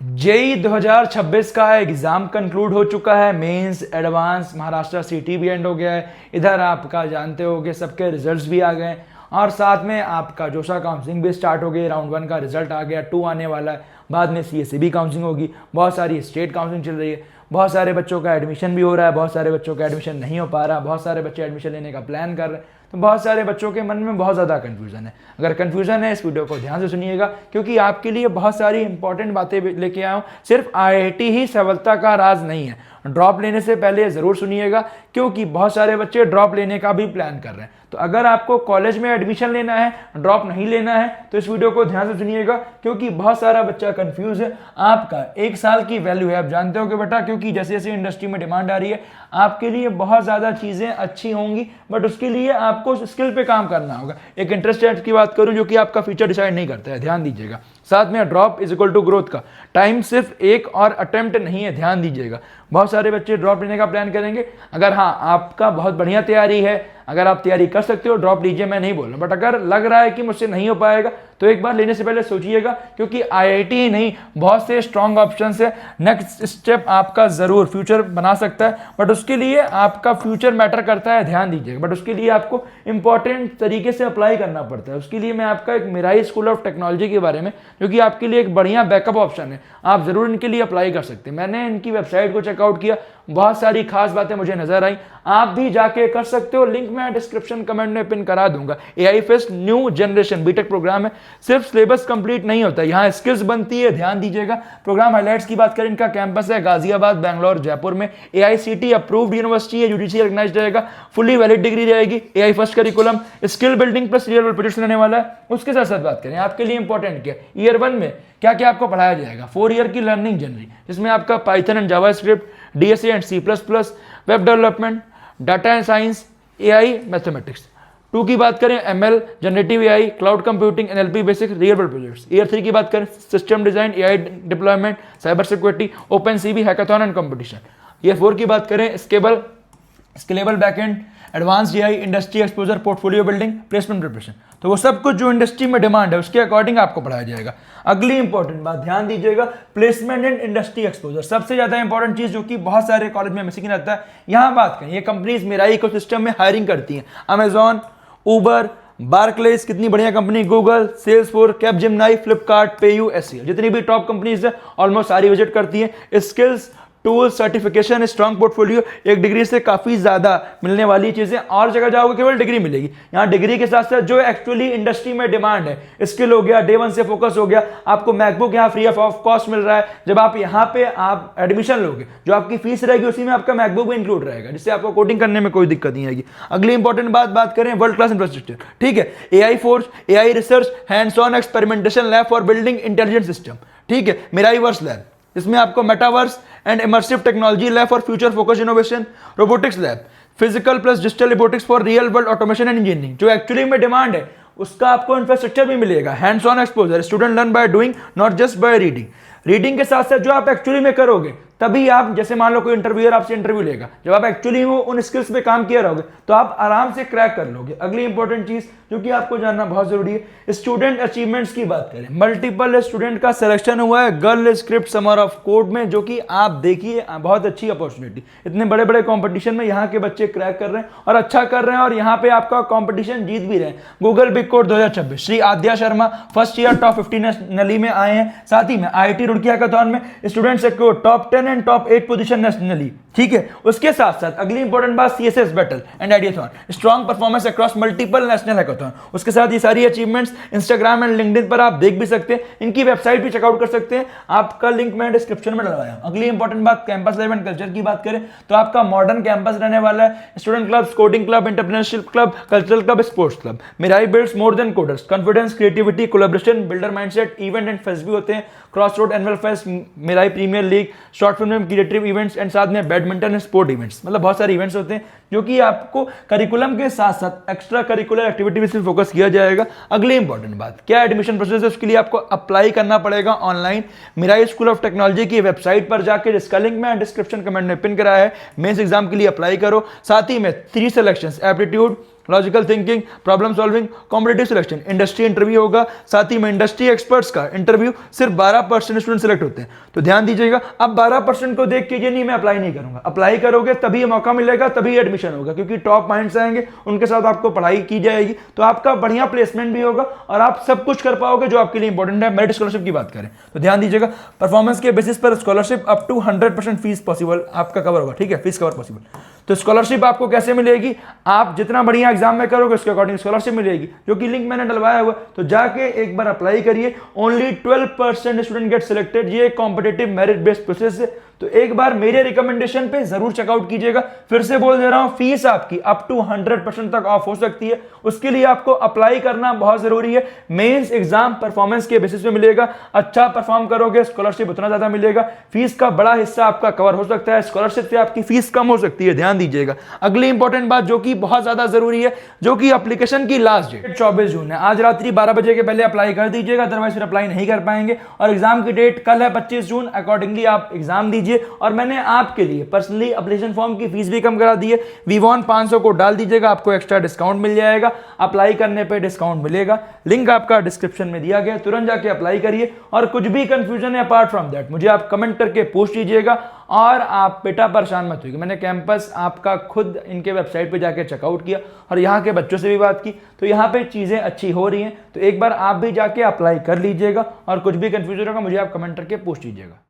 JEE 2026 का exam conclude हो चुका है। मेंस, एडवांस, महाराष्ट्र सिटी भी एंड हो गया है। इधर आपका जानते हो कि सबके रिजल्ट्स भी आ गए और साथ में आपका जोशा काउंसलिंग भी स्टार्ट हो गई। राउंड 1 का रिजल्ट आ गया, 2 आने वाला है, बाद में सीएसईबी काउंसलिंग होगी, बहुत सारी स्टेट काउंसलिंग चल रही है, बहुत सारे बच्चों का एडमिशन भी हो रहा है, बहुत सारे बच्चों का एडमिशन नहीं हो पा रहा, बहुत सारे बच्चे एडमिशन लेने का प्लान कर रहे हैं। तो बहुत सारे बच्चों के मन में बहुत ज़्यादा कन्फ्यूजन है। अगर कन्फ्यूजन है इस वीडियो को ध्यान से सुनिएगा, क्योंकि आपके लिए बहुत सारी इंपॉर्टेंट बातें लेके आया हूँ। सिर्फ आईआईटी ही सफलता का राज नहीं है। ड्रॉप लेने से पहले ज़रूर सुनिएगा, क्योंकि बहुत सारे बच्चे ड्रॉप लेने का भी प्लान कर रहे हैं। तो अगर आपको कॉलेज में एडमिशन लेना है, ड्रॉप नहीं लेना है, तो इस वीडियो को ध्यान से सुनिएगा, क्योंकि बहुत सारा बच्चा कंफ्यूज है। आपका 1 साल की वैल्यू है, आप जानते हो कि बेटा, क्योंकि जैसे जैसे इंडस्ट्री में डिमांड आ रही है, आपके लिए बहुत ज़्यादा चीज़ें अच्छी होंगी, बट उसके लिए आपको स्किल पे काम करना होगा। एक इंटरेस्ट रेट की बात करूं जो कि आपका फ्यूचर डिसाइड नहीं करता है, ध्यान दीजिएगा। साथ में drop is equal to growth का टाइम सिर्फ एक और अटेम्प्ट नहीं है, ध्यान दीजिएगा। बहुत सारे बच्चे ड्रॉप लेने का प्लान करेंगे। अगर हाँ आपका बहुत बढ़िया तैयारी है, अगर आप तैयारी कर सकते हो, ड्रॉप लीजिए, मैं नहीं बोल रहा। बट अगर लग रहा है कि मुझसे नहीं हो पाएगा, तो एक बार लेने से पहले सोचिएगा, क्योंकि आईआईटी ही नहीं, बहुत से स्ट्रॉन्ग ऑप्शंस है। नेक्स्ट स्टेप आपका जरूर फ्यूचर बना सकता है, बट उसके लिए आपका फ्यूचर मैटर करता है, ध्यान दीजिएगा। बट उसके लिए आपको इंपॉर्टेंट तरीके से अप्लाई करना पड़ता है। उसके लिए मैं आपका एक मिराई स्कूल ऑफ टेक्नोलॉजी के बारे में, जो कि आपके लिए एक बढ़िया बैकअप ऑप्शन है, आप जरूर इनके लिए अप्लाई कर सकते हैं। मैंने इनकी वेबसाइट को चेकआउट किया, बहुत सारी खास बातें मुझे नजर आई, आप भी जाके कर सकते हो। लिंक मैं डिस्क्रिप्शन कमेंट में पिन करा दूंगा। AI fest new generation BTech program है। सिर्फ सिलेबस कंप्लीट नहीं होता, यहाँ स्किल्स बनती है, ध्यान दीजिएगा। प्रोग्राम हाइलाइट्स की बात करें, इनका कैंपस है गाजियाबाद, बैंगलोर, जयपुर में। एआईसीटी अप्रूव्ड यूनिवर्सिटी है, यूजीसी रिकॉग्नाइज्ड रहेगा, फुली वैलिड डिग्री रहेगी। AI first curriculum, skill building plus real world projects रहने वाला है। उसके साथ साथ बात करें आपके लिए इंपॉर्टेंट क्या, ईयर 1 में क्या क्या आपको पढ़ाया जाएगा। 4 ईयर की लर्निंग जर्नी, जिसमें आपका Python and JavaScript, DSA and C plus plus, web development, data and science, AI, mathematics. 2 की बात करें ML, generative AI, cloud computing, NLP basic, real world projects. Year 3 की बात करें system design, AI deployment, cyber security, open CV, hackathon and competition. Year 4 की बात करें scalable backend, advance AI, industry exposure, portfolio building, placement preparation. तो वो सब कुछ जो इंडस्ट्री में डिमांड है उसके अकॉर्डिंग आपको पढ़ाया जाएगा। अगली इंपॉर्टेंट बात ध्यान दीजिएगा, प्लेसमेंट एंड इंडस्ट्री एक्सपोजर, सबसे ज्यादा इंपॉर्टेंट चीज जो कि बहुत सारे कॉलेज में मिसिंग रहता है। यहां बात करें, ये कंपनीज मिराई इकोसिस्टम में हायरिंग करती हैं। अमेजॉन, उबर, बार्कलेस, कितनी बढ़िया company, Google, Salesforce, Capgemini, Flipkart, PayU, SCL, जितनी भी टॉप कंपनीज है ऑलमोस्ट सारी विजिट करती हैं। Skills, tool, certification, strong portfolio, एक डिग्री से काफी ज्यादा मिलने वाली चीजें। और जगह जाओगे केवल डिग्री मिलेगी, यहाँ डिग्री के साथ साथ जो एक्चुअली इंडस्ट्री में डिमांड है, स्किल हो गया, डे 1 से फोकस हो गया। आपको मैकबुक यहाँ फ्री ऑफ कॉस्ट मिल रहा है। जब आप यहाँ पे आप एडमिशन लोगे, जो आपकी फीस रहेगी उसी में आपका मैकबुक भी इंक्लूड रहेगा, जिससे आपको कोडिंग करने में कोई दिक्कत नहीं आएगी। अगली इंपॉर्टेंट बात करें वर्ल्ड क्लास इंफ्रास्ट्रक्चर, ठीक है। AI force, AI research, hands on experimentation lab for building intelligent system, ठीक है। मिराईवर्स लैब, इसमें आपको metaverse and immersive technology lab for future focus innovation, robotics lab, physical plus digital robotics for real world automation and engineering, जो actually में demand है उसका आपको infrastructure भी मिलेगा। Hands on exposure, student learn by doing not just by reading. Reading के साथ साथ जो आप एक्चुअली में करोगे, तभी आप, जैसे मान लो कोई इंटरव्यूअर आपसे इंटरव्यू लेगा, जब आप एक्चुअली वो उन स्किल्स पे काम किया रहोगे तो आप आराम से क्रैक कर लोगे। अगली इंपॉर्टेंट चीज जो कि आपको जानना बहुत जरूरी है, स्टूडेंट अचीवमेंट्स की बात करें। मल्टीपल स्टूडेंट का सिलेक्शन हुआ है girl script summer of code में, जो कि आप देखिए बहुत अच्छी अपॉर्चुनिटी। इतने बड़े बड़े कॉम्पिटिशन में यहाँ के बच्चे क्रैक कर रहे हैं और अच्छा कर रहे हैं, और यहाँ पे आपका कॉम्पिटिशन जीत भी रहे हैं। गूगल बिग कोड 2026, श्री आद्या शर्मा फर्स्ट ईयर टॉप 50 नली में आए हैं। साथ ही में आईआईटी रुड़की हैकाथॉन में student secure top 10 and top 8 position nationally, ठीक है। उसके साथ साथ अगली इंपॉर्टेंट बात, CSS battle and ideathon, strong performance across multiple national hackathon. उसके साथ ये सारी अचीवमेंट्स इंस्टाग्राम एंड लिंक्डइन पर आप देख भी सकते हैं, इनकी वेबसाइट भी चेकआउट कर सकते हैं, आपका लिंक मैं डिस्क्रिप्शन में डलवाया हूं। अगली इंपॉर्टेंट बात, कैंपस लाइफ एंड कल्चर की बात करें तो आपका मॉडर्न कैंपस रहने वाला है। Student club, coding club, entrepreneurship club, cultural club, sports club. Mirai builds more than coders, confidence, creativity, collaboration, builder mindset, event and fest भी होते हैं। Cross road annual fest, Mirai premier league, short film creative events and साथ में badminton sport events, मतलब बहुत सारे events होते हैं जो कि आपको करिकुलम के साथ साथ एक्स्ट्रा करिकुलर एक्टिविटीज पे फोकस किया जाएगा। अगली इंपॉर्टेंट बात, क्या एडमिशन प्रोसेस है, उसके लिए आपको अप्लाई करना पड़ेगा online Mirai school of technology की वेबसाइट पर जाकर, जिसका लिंक मैं डिस्क्रिप्शन कमेंट में पिन करा है। मेंस एग्जाम के लिए अप्लाई करो। साथ ही में 3 selections, aptitude, logical thinking, problem solving, competitive selection, industry interview होगा, साथ ही में इंडस्ट्री एक्सपर्ट्स का इंटरव्यू सिर्फ 12% स्टूडेंट सिलेक्ट होते हैं। तो ध्यान दीजिएगा, अब 12% को देख के ये नहीं मैं अप्लाई नहीं करूंगा, अप्लाई करोगे तभी मौका मिलेगा, तभी एडमिशन होगा, क्योंकि टॉप माइंड्स आएंगे, उनके साथ आपको पढ़ाई की जाएगी, तो आपका बढ़िया प्लेसमेंट भी होगा और आप सब कुछ कर पाओगे जो आपके लिए इंपॉर्टेंट है। मेरिट स्कॉलरशिप की बात करें तो ध्यान दीजिएगा, परफॉर्मेंस के बेसिस पर scholarship up to 100% fees possible आपका कवर होगा, ठीक है, फीस कवर पॉसिबल। तो स्कॉलरशिप आपको कैसे मिलेगी, आप जितना बढ़िया एग्जाम में करोगे उसके अकॉर्डिंग स्कॉलरशिप मिलेगी, जो कि लिंक मैंने डलवाया हुआ, तो जाके एक बार अप्लाई करिए। ओनली 12% स्टूडेंट गेट सिलेक्टेड, ये कॉम्पिटिटिव मेरिट बेस्ड प्रोसेस है, तो एक बार मेरे रिकमेंडेशन पे जरूर चेकआउट कीजिएगा। फिर से बोल दे रहा हूं, फीस आपकी अप टू 100% तक ऑफ हो सकती है, उसके लिए आपको अप्लाई करना बहुत जरूरी है। मेंस एग्जाम परफॉर्मेंस के बेसिस पे मिलेगा, अच्छा परफॉर्म करोगे स्कॉलरशिप उतना ज्यादा मिलेगा, फीस का बड़ा हिस्सा आपका कवर हो सकता है, स्कॉलरशिप से आपकी फीस कम हो सकती है, ध्यान दीजिएगा। अगली इंपॉर्टेंट बात जो कि बहुत ज्यादा जरूरी है, जो कि एप्लीकेशन की लास्ट डेट 24 जून है, आज रात्रि 12 बजे के पहले अप्लाई कर दीजिएगा, अदरवाइज फिर अप्लाई नहीं कर पाएंगे। और एग्जाम की डेट कल है 25 जून, अकॉर्डिंगली आप एग्जाम दीजिए। और मैंने आपके लिए पर्सनली एप्लीकेशन फॉर्म की फीस भी कम करा दी है, वीवॉन 500 को डाल दीजिएगा, आपको एक्स्ट्रा डिस्काउंट मिल जाएगा, अप्लाई करने पे डिस्काउंट मिलेगा, लिंक आपका डिस्क्रिप्शन में दिया गया है, तुरंत जाके अप्लाई करिए। और कुछ भी कंफ्यूजन है अपार्ट फ्रॉम दैट मुझे आप कमेंट करके पूछ लीजिएगा, और आप बेटा परेशान मत होइए, मैंने कैंपस आपका खुद इनके वेबसाइट पे जाके चेकआउट किया और यहाँ के बच्चों से भी बात की, तो यहाँ पे चीजें अच्छी हो रही हैं, तो एक बार आप भी जाके अप्लाई कर लीजिएगा। और कुछ भी कंफ्यूजन होगा मुझे आप कमेंट करके पूछ लीजिएगा।